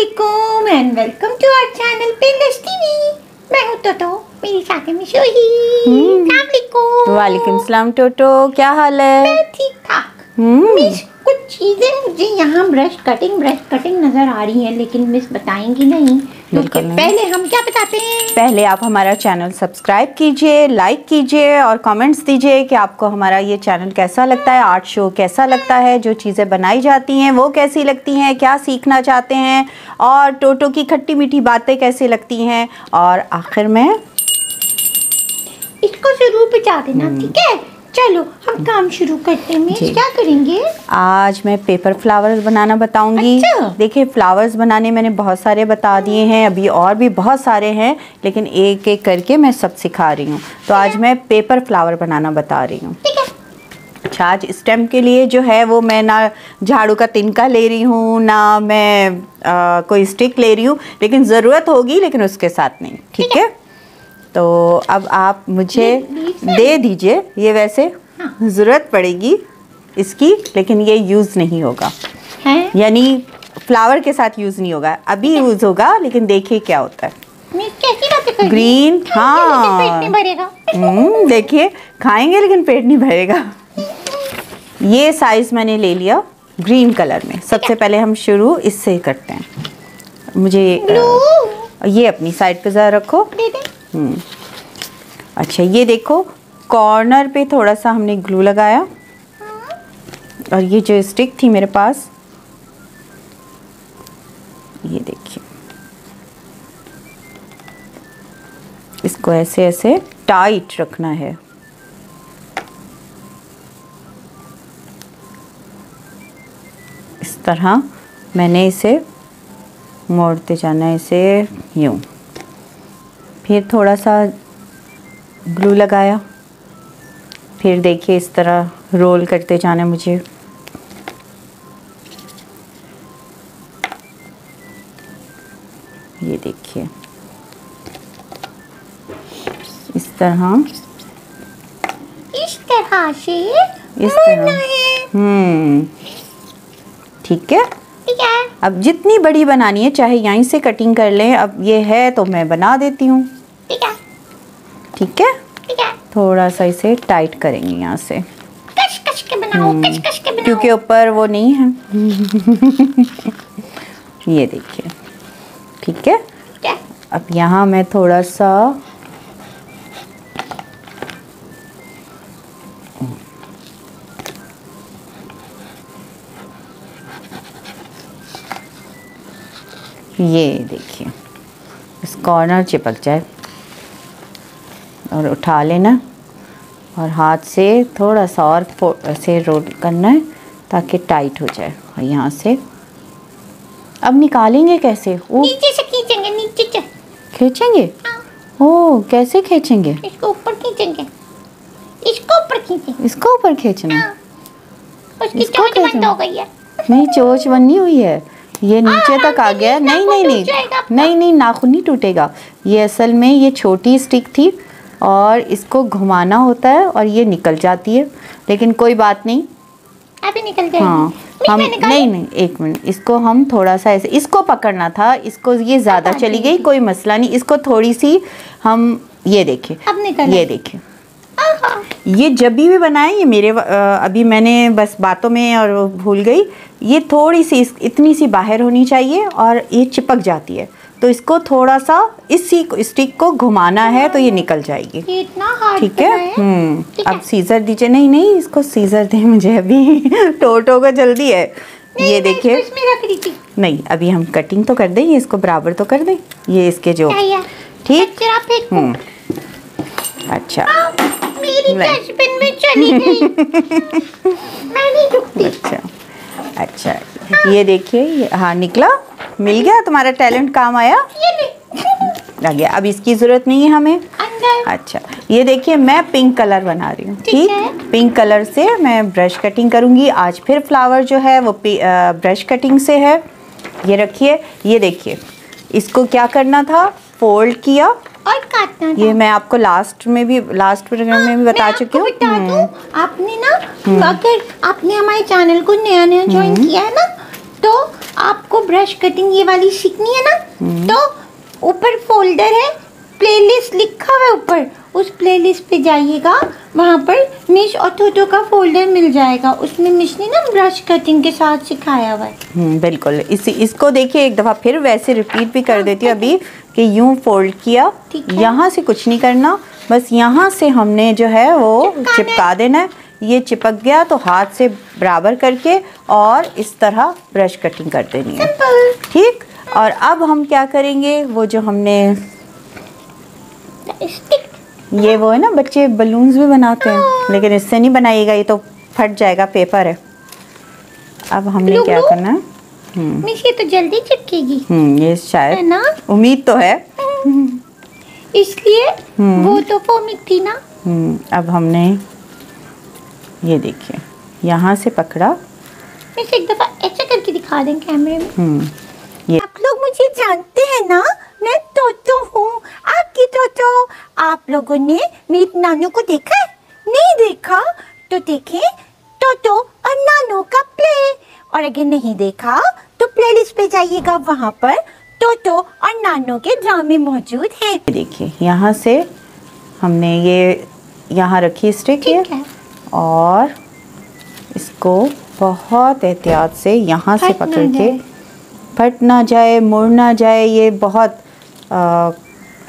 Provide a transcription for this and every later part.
अस्सलामुअलैकुम and welcome to our channel पेंडस TV. मैं हूँ टोटो, मेरी साथ में शोही। अस्सलाम वालेकुम। वालेकुम सलाम टोटो, क्या हाल है? मैं ठीक ठाक। मिस कुछ चीजें मुझे यहाँ ब्रश कटिंग नजर आ रही हैं, लेकिन मिस बताएंगी नहीं क्योंकि पहले हम क्या बताते हैं। पहले आप हमारा चैनल सब्सक्राइब कीजिए, लाइक कीजिए और कमेंट्स दीजिए कि आपको हमारा ये चैनल कैसा लगता है, आर्ट शो कैसा लगता है, जो चीज़ें बनाई जाती हैं वो कैसी लगती हैं, क्या सीखना चाहते हैं और टोटो की खट्टी मीठी बातें कैसी लगती हैं। और आखिर में इसको जरूर बता देना, ठीक है? चलो हम काम शुरू करते हैं। मिस क्या करेंगे आज? मैं पेपर फ्लावर्स बनाना बताऊंगी। अच्छा। देखिए, फ्लावर्स बनाने मैंने बहुत सारे बता दिए हैं, अभी और भी बहुत सारे हैं, लेकिन एक एक करके मैं सब सिखा रही हूँ। तो आज मैं पेपर फ्लावर बनाना बता रही हूँ। अच्छा, आज स्टेम के लिए जो है वो मैं ना झाड़ू का तिनका ले रही हूँ, ना मैं कोई स्टिक ले रही हूँ, लेकिन ज़रूरत होगी, लेकिन उसके साथ नहीं। ठीक है? तो अब आप मुझे दे दीजिए। ये वैसे ज़रूरत पड़ेगी इसकी, लेकिन ये यूज़ नहीं होगा, यानी फ्लावर के साथ यूज़ नहीं होगा। अभी यूज़ होगा, लेकिन देखिए क्या होता है। कैसी बातें कर रही? ग्रीन, हाँ, पेट नहीं भरेगा। देखिए, खाएंगे लेकिन पेट नहीं भरेगा। ये साइज़ मैंने ले लिया ग्रीन कलर में। सबसे पहले हम शुरू इससे करते हैं। मुझे ये अपनी साइड पे ज़रा रखो। अच्छा, ये देखो, कॉर्नर पे थोड़ा सा हमने ग्लू लगाया और ये जो स्टिक थी मेरे पास, ये देखिए, इसको ऐसे ऐसे टाइट रखना है। इस तरह मैंने इसे मोड़ते जाना है, इसे यूं। फिर थोड़ा सा ग्लू लगाया, फिर देखिए इस तरह रोल करते जाना मुझे। ये देखिए इस तरह से इस तरह। ठीक है? ठीक है। अब जितनी बड़ी बनानी है चाहे यहीं से कटिंग कर लें। अब ये है तो मैं बना देती हूँ। ठीक है? ठीक है? ठीक है। थोड़ा सा इसे टाइट करेंगे यहाँ से, कश के बनाओ, कश के बनाओ, क्योंकि ऊपर वो नहीं है। ये देखिए, ठीक है? क्या? अब यहाँ मैं थोड़ा सा ये देखिए, इस कॉर्नर चिपक जाए और उठा लेना और हाथ से थोड़ा सा और ऐसे रोल करना है ताकि टाइट हो जाए। और यहाँ से अब निकालेंगे कैसे? नीचे से खींचेंगे, नीचे से खींचेंगे। हाँ। ओह, कैसे खींचेंगे? इसको ऊपर खींचेंगे, इसको ऊपर खींचेंगे। इसको ऊपर खींचना? हाँ। उसकी चोंच बंद हो गई है। नहीं, चोंच बनी हुई है, ये नीचे तक आ गया। नहीं नहीं नहीं नहीं नहीं, नाखून नहीं टूटेगा। ये असल में ये छोटी स्टिक थी और इसको घुमाना होता है और ये निकल जाती है, लेकिन कोई बात नहीं, अभी निकल जाएगी। हाँ, हम नहीं, एक मिनट, इसको हम थोड़ा सा ऐसे, इसको पकड़ना था, इसको ये ज़्यादा चली गई, कोई मसला नहीं, इसको थोड़ी सी हम, ये देखिए, अब निकल, ये देखिए। ये जब भी बनाए, ये मेरे अभी मैंने बस बातों में और भूल गई, ये थोड़ी सी इतनी सी बाहर होनी चाहिए और ये चिपक जाती है, तो इसको थोड़ा सा इसी स्टिक को घुमाना है तो ये निकल जाएगी। ये इतना हार्ड, ठीक है? अब सीजर दीजिए। नहीं नहीं, इसको सीजर दे मुझे अभी। टोटो को जल्दी है। ये देखिए, नहीं, अभी हम कटिंग तो कर दें, ये इसको बराबर तो कर दें, ये इसके जो, ठीक? अच्छा, मेरी डस्टबिन में चली गई। मैं नहीं रुकती। अच्छा, ये देखिए, हाँ, निकला, मिल गया, तुम्हारा टैलेंट काम आया, आ गया। अब इसकी जरूरत नहीं है हमें। अच्छा, ये देखिए, मैं पिंक कलर बना रही हूँ। ठीक, पिंक कलर से मैं ब्रश कटिंग करूँगी आज। फिर फ्लावर जो है वो ब्रश कटिंग से है। ये रखिए, ये देखिए, इसको क्या करना था, फोल्ड किया और काटना था। ये मैं आपको लास्ट प्रोग्राम में भी बता चुकी हूँ। आपने ना, अगर आपने हमारे चैनल को नया ज्वाइन किया है ना, तो आपको ब्रश कटिंग ये वाली सीखनी है ना, तो ऊपर फोल्डर है, प्लेलिस्ट लिखा हुआ है ऊपर, उस प्लेलिस्ट पे जाइएगा, वहाँ पर मिश और टोटो का फोल्डर मिल जाएगा, उसमें मिश ने ना ब्रश कटिंग के साथ सिखाया हुआ है। बिल्कुल। इसको देखिए एक दफ़ा फिर वैसे रिपीट भी कर देती हूँ अभी कि यूँ फोल्ड किया, यहाँ से कुछ नहीं करना, बस यहाँ से हमने जो है वो चिपका देना है। ये चिपक गया तो हाथ से बराबर करके और इस तरह ब्रश कटिंग कर देनी है, ठीक। और अब हम क्या करेंगे, वो जो हमने ये वो है ना, बच्चे बलून्स भी बनाते हैं, लेकिन इससे नहीं बनाइएगा, ये तो फट जाएगा, पेपर है। अब हमने क्या करना है, मिस ये तो जल्दी चिपकेगी। ये शायद है ना, उम्मीद तो है, इसलिए वो तो फोमिक थी ना। अब हमने ये देखिए यहाँ से पकड़ा, मिस एक दफा ऐसा करके दिखा दें कैमरे में। ये आप लोग मुझे जानते हैं ना, मैं टोटो हूँ, आपकी टोटो। आप लोगों ने मेरी नानू को देखा है? नहीं देखा तो देखें टोटो और नानू का प्ले, और अगर नहीं देखा तो प्लेलिस्ट पे जाइएगा, वहाँ पर टोटो और नानू के ड्रामे मौजूद हैं। देखिए यहाँ से हमने ये यहाँ रखी स्टिक है, और इसको बहुत एहतियात से यहाँ से पकड़ के, फट ना जाए, मुड़ ना जाए। ये बहुत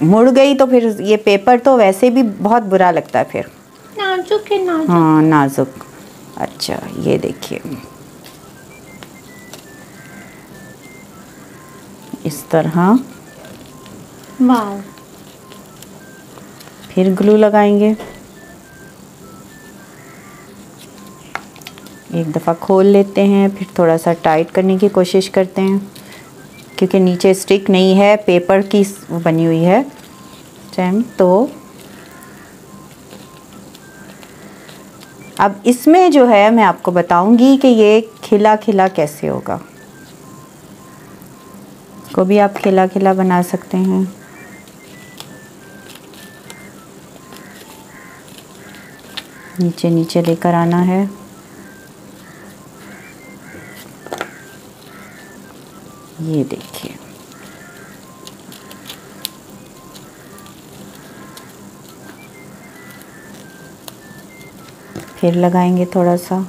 मुड़ गई तो फिर ये पेपर तो वैसे भी बहुत बुरा लगता है फिर। नाजुक है, नाजुक। हाँ नाजुक। अच्छा ये देखिए इस तरह, वाव। फिर ग्लू लगाएंगे, एक दफ़ा खोल लेते हैं, फिर थोड़ा सा टाइट करने की कोशिश करते हैं, क्योंकि नीचे स्टिक नहीं है, पेपर की बनी हुई है स्टेम। तो अब इसमें जो है मैं आपको बताऊंगी कि ये खिला खिला कैसे होगा। को भी आप खिला खिला बना सकते हैं। नीचे नीचे लेकर आना है। ये देखिए फिर लगाएंगे थोड़ा सा,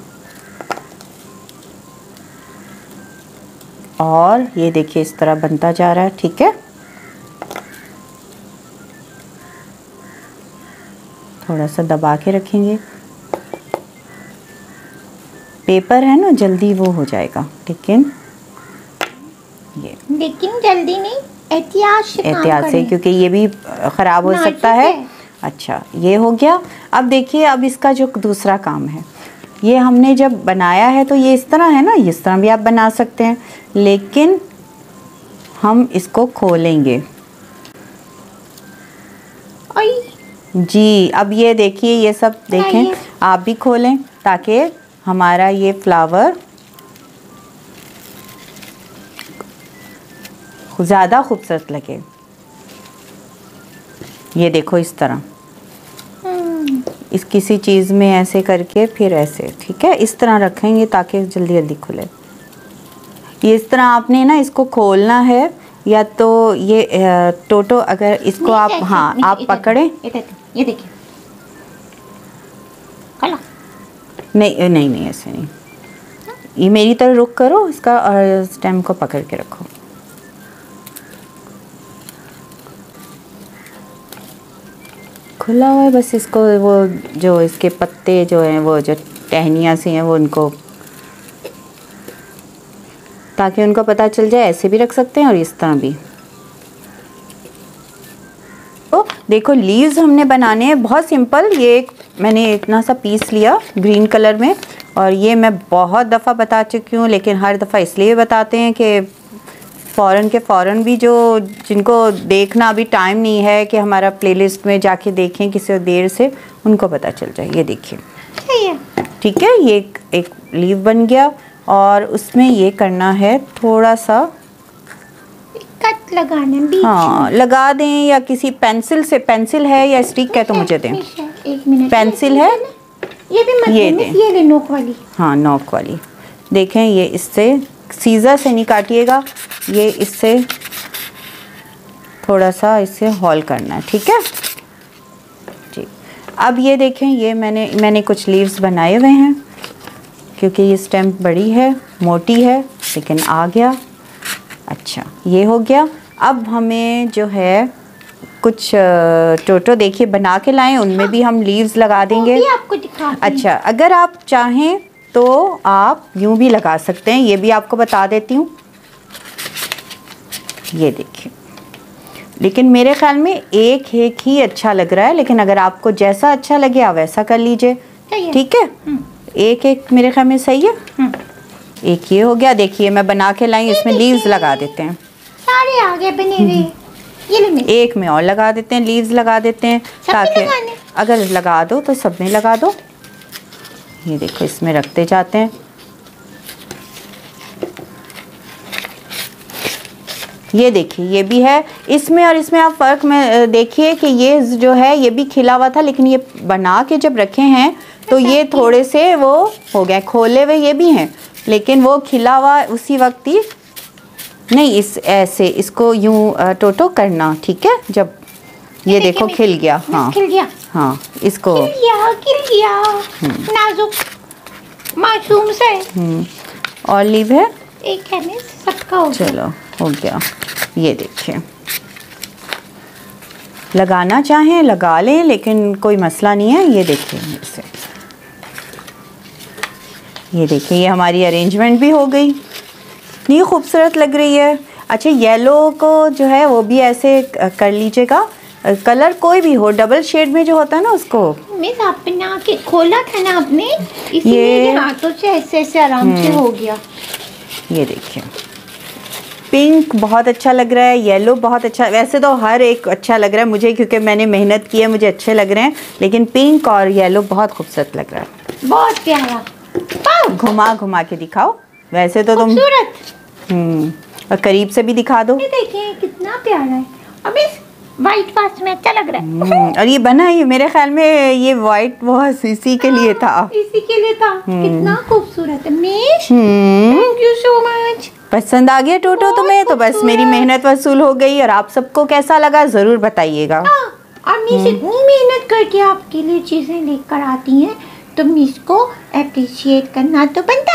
और ये देखिए इस तरह बनता जा रहा है, ठीक है। थोड़ा सा दबा के रखेंगे, पेपर है ना जल्दी वो हो जाएगा, लेकिन जल्दी नहीं, एहतियात से, क्योंकि ये भी ख़राब हो सकता है। अच्छा ये हो गया। अब देखिए अब इसका जो दूसरा काम है, ये हमने जब बनाया है तो ये इस तरह है ना, इस तरह भी आप बना सकते हैं, लेकिन हम इसको खोलेंगे जी। अब ये देखिए ये सब देखें, आप भी खोलें ताकि हमारा ये फ्लावर ज़्यादा खूबसूरत लगे। ये देखो इस तरह, इस किसी चीज़ में ऐसे करके फिर ऐसे, ठीक है, इस तरह रखेंगे ताकि जल्दी जल्दी खुले। ये इस तरह आपने ना इसको खोलना है, या तो ये टोटो अगर इसको आप हाँ आप पकड़े, ये देखिए नहीं नहीं नहीं ऐसे नहीं, ये मेरी तरह रुक करो इसका और स्टेम को पकड़ के रखो। खुला हुआ है, बस इसको वो जो इसके पत्ते जो हैं वो जो टहनियाँ सी हैं वो उनको, ताकि उनको पता चल जाए। ऐसे भी रख सकते हैं और इस तरह भी। ओ देखो लीव्स हमने बनाने हैं, बहुत सिंपल। ये एक मैंने इतना सा पीस लिया ग्रीन कलर में, और ये मैं बहुत दफ़ा बता चुकी हूँ, लेकिन हर दफ़ा इसलिए बताते हैं कि फ़ौरन के फ़ौरन भी जो जिनको देखना अभी टाइम नहीं है कि हमारा प्लेलिस्ट में जाके देखें किसी देर से, उनको पता चल जाए। ये देखिए ठीक है, ये एक लीव बन गया, और उसमें ये करना है थोड़ा सा कट लगाना बीच। हाँ लगा दें, या किसी पेंसिल से, पेंसिल है या स्टिक है तो मुझे दें। एक मिनट, पेंसिल है, ये भी मत ये दें, ये ले नोक वाली। हाँ नोक वाली। देखें ये इससे सीज़र से नहीं काटिएगा, ये इससे थोड़ा सा इसे हॉल करना है, ठीक है जी। अब ये देखें, ये मैंने कुछ लीव्स बनाए हुए हैं, क्योंकि ये स्टेम बड़ी है, मोटी है, लेकिन आ गया। अच्छा, ये हो गया। अब हमें जो है कुछ टोटो देखिए बना के लाएं, उनमें भी हम लीव्स लगा देंगे। वो भी आपको दिखाती हूँ। अच्छा, अगर आप चाहें तो आप यूं भी लगा सकते हैं, ये भी आपको बता देती हूँ। ये देखिए, लेकिन मेरे ख्याल में एक ही अच्छा लग रहा है, लेकिन अगर आपको जैसा अच्छा लगे आप वैसा कर लीजिए, ठीक है। एक मेरे ख्याल में सही है। एक ये हो गया, देखिए मैं बना के लाई, इसमें लीव्स लगा देते हैं। सारे आगे बने हुए। ये ले मिस। एक में और लगा देते हैं, लीव्स लगा देते हैं, ताकि अगर लगा दो तो सब में लगा दो। ये देखो, इसमें रखते जाते हैं। ये देखिए, ये भी है इसमें, और इसमें आप फ़र्क में देखिए कि ये जो है ये भी खिला हुआ था, लेकिन ये बना के जब रखे हैं तो ये थोड़े से वो हो गए, खोले हुए ये भी हैं, लेकिन वो खिला हुआ उसी वक्त ही नहीं। इस ऐसे इसको यूं टोटो करना, ठीक है। जब ये देखो खिल गया, हाँ खिल गया, हाँ, इसको खिल गया नाजुक मासूम से। और लीव है एक है मिस, सबका हो गया। चलो हो गया। ये देखिए, लगाना चाहें लगा लें, लेकिन कोई मसला नहीं है। ये देखिए इसे, ये देखिए, ये हमारी अरेंजमेंट भी हो गई, इतनी खूबसूरत लग रही है। अच्छा, येलो को जो है वो भी ऐसे कर लीजिएगा, कलर कोई भी हो, डबल शेड में जो होता है ना उसको। मिस आप बना के खोला था ना आपने, इसीलिए ये हाथों से ऐसे आराम से हो गया। ये देखिए, पिंक बहुत अच्छा लग रहा है, येलो बहुत अच्छा, वैसे तो हर एक अच्छा लग रहा है मुझे, क्योंकि मैंने मेहनत की है, मुझे अच्छे लग रहे हैं, लेकिन पिंक और येलो बहुत खूबसूरत लग रहा है, बहुत प्यारा। घुमा घुमा के दिखाओ, वैसे तो तुम और करीब से भी दिखा दो। ये देखिए कितना प्यारा है। अब इस वाइट पास में अच्छा लग रहा है। और ये बना है, मेरे ख्याल में ये वाइट बहुत इसी के लिए था, इसी के लिए था। कितना खूबसूरत है miss, thank you so much. पसंद आ गया टोटो तुम्हें? तो बस मेरी मेहनत वसूल हो गई। और आप सबको कैसा लगा ज़रूर बताइएगा। और मिस इतनी मेहनत करके आपके लिए चीजें लेकर आती हैं, तो मिस को अप्रिशिएट करना तो बनता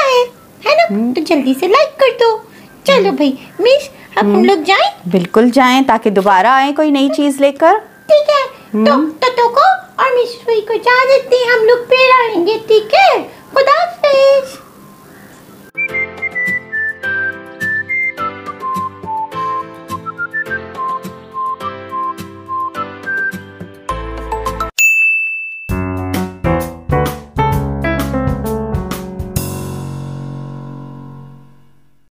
है ना। तो जल्दी से लाइक कर दो। चलो भाई मिस, अब हम लोग जाएं? बिल्कुल जाएं, ताकि दोबारा आए कोई नई चीज लेकर। ठीक है, तो को और मिस को इजाजत दें, हम लोग फिर आएंगे, ठीक है। खुदा हाफिज।